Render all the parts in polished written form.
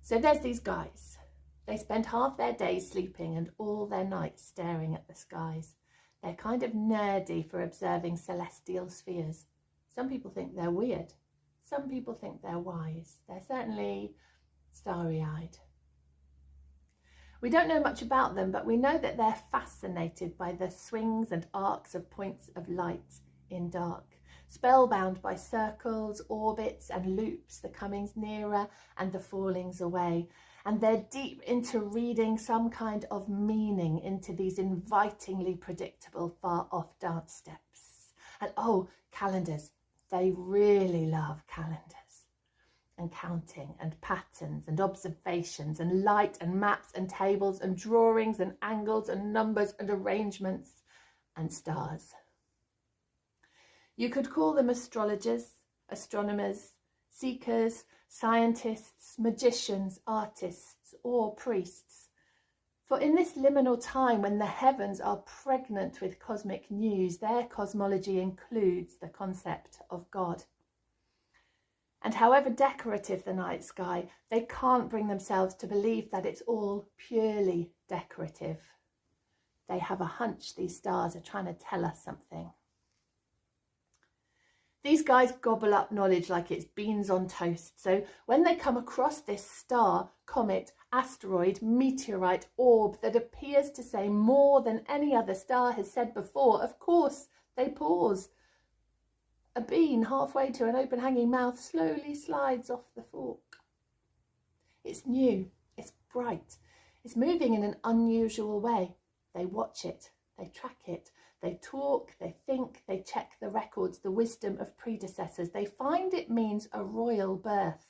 So there's these guys. They spend half their days sleeping and all their nights staring at the skies. They're kind of nerdy for observing celestial spheres. Some people think they're weird. Some people think they're wise. They're certainly starry-eyed. We don't know much about them, but we know that they're fascinated by the swings and arcs of points of light in dark, spellbound by circles, orbits and loops, the comings nearer and the fallings away. And they're deep into reading some kind of meaning into these invitingly predictable far-off dance steps. And oh, calendars. They really love calendars. And counting and patterns and observations and light and maps and tables and drawings and angles and numbers and arrangements and stars. You could call them astrologers, astronomers, seekers, scientists, magicians, artists, or priests. For in this liminal time when the heavens are pregnant with cosmic news, their cosmology includes the concept of God. And however decorative the night sky, they can't bring themselves to believe that it's all purely decorative. They have a hunch these stars are trying to tell us something. These guys gobble up knowledge like it's beans on toast. So when they come across this star, comet, asteroid, meteorite, orb that appears to say more than any other star has said before, of course they pause. A bean halfway to an open hanging mouth slowly slides off the fork. It's new, it's bright, it's moving in an unusual way. They watch it, they track it, they talk, they think, they check the records, the wisdom of predecessors. They find it means a royal birth.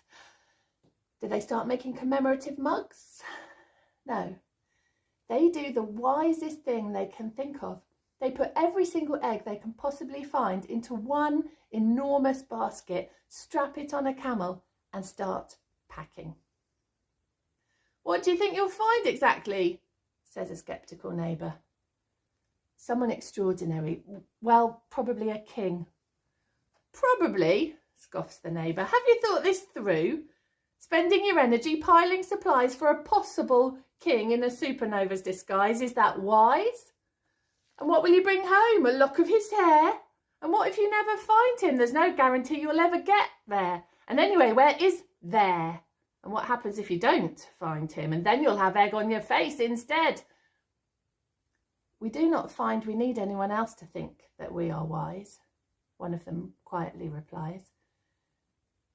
Do they start making commemorative mugs? No. They do the wisest thing they can think of. They put every single egg they can possibly find into one enormous basket, strap it on a camel and start packing. What do you think you'll find exactly? Says a sceptical neighbour. Someone extraordinary. Well, probably a king. Probably, scoffs the neighbour. Have you thought this through? Spending your energy piling supplies for a possible king in a supernova's disguise, is that wise? And what will you bring home? A lock of his hair? And what if you never find him? There's no guarantee you'll ever get there. And anyway, where is there? And what happens if you don't find him? And then you'll have egg on your face instead. We do not find we need anyone else to think that we are wise, one of them quietly replies.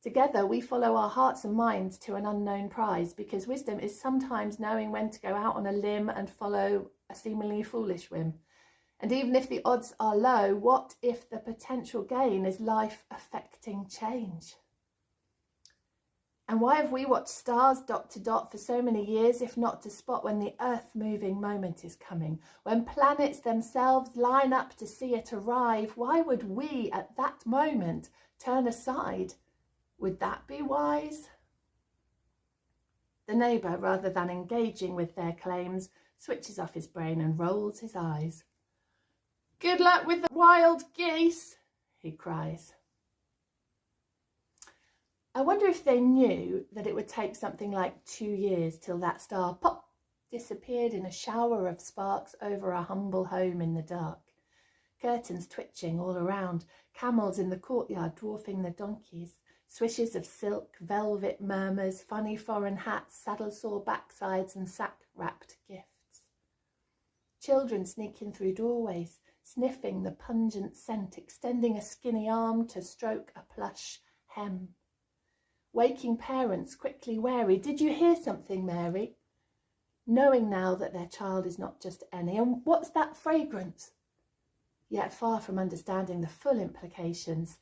Together we follow our hearts and minds to an unknown prize, because wisdom is sometimes knowing when to go out on a limb and follow a seemingly foolish whim. And even if the odds are low, what if the potential gain is life-affecting change? And why have we watched stars dot to dot for so many years, if not to spot when the earth-moving moment is coming? When planets themselves line up to see it arrive, why would we at that moment turn aside? Would that be wise? The neighbour, rather than engaging with their claims, switches off his brain and rolls his eyes. Good luck with the wild geese, he cries. I wonder if they knew that it would take something like 2 years till that star pop disappeared in a shower of sparks over a humble home in the dark. Curtains twitching all around, camels in the courtyard dwarfing the donkeys, swishes of silk, velvet murmurs, funny foreign hats, saddle-sore backsides and sack-wrapped gifts. Children sneaking through doorways, sniffing the pungent scent, extending a skinny arm to stroke a plush hem. Waking parents quickly wary. Did you hear something, Mary? Knowing now that their child is not just any. And what's that fragrance? Yet far from understanding the full implications,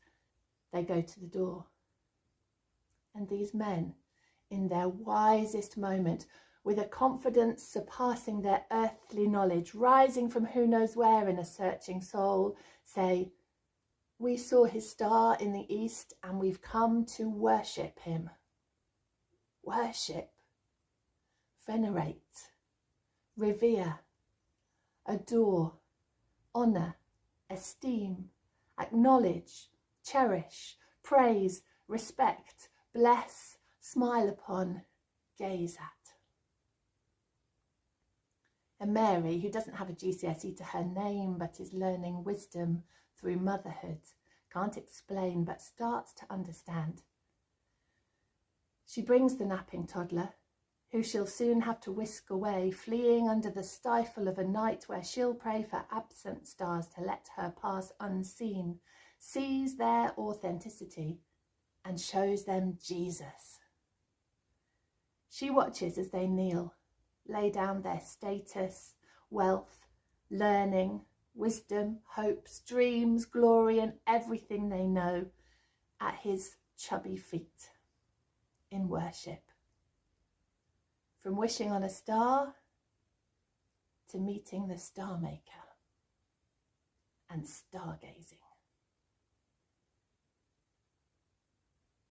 they go to the door. And these men, in their wisest moment, with a confidence surpassing their earthly knowledge, rising from who knows where in a searching soul, say, "We saw his star in the east and we've come to worship him." Worship, venerate, revere, adore, honour, esteem, acknowledge, cherish, praise, respect, bless, smile upon, gaze at. And Mary, who doesn't have a GCSE to her name but is learning wisdom through motherhood, can't explain but starts to understand. She brings the napping toddler, who she'll soon have to whisk away, fleeing under the stifle of a night where she'll pray for absent stars to let her pass unseen, sees their authenticity and shows them Jesus. She watches as they kneel, lay down their status, wealth, learning, wisdom, hopes, dreams, glory, and everything they know at his chubby feet in worship. From wishing on a star to meeting the star maker and stargazing.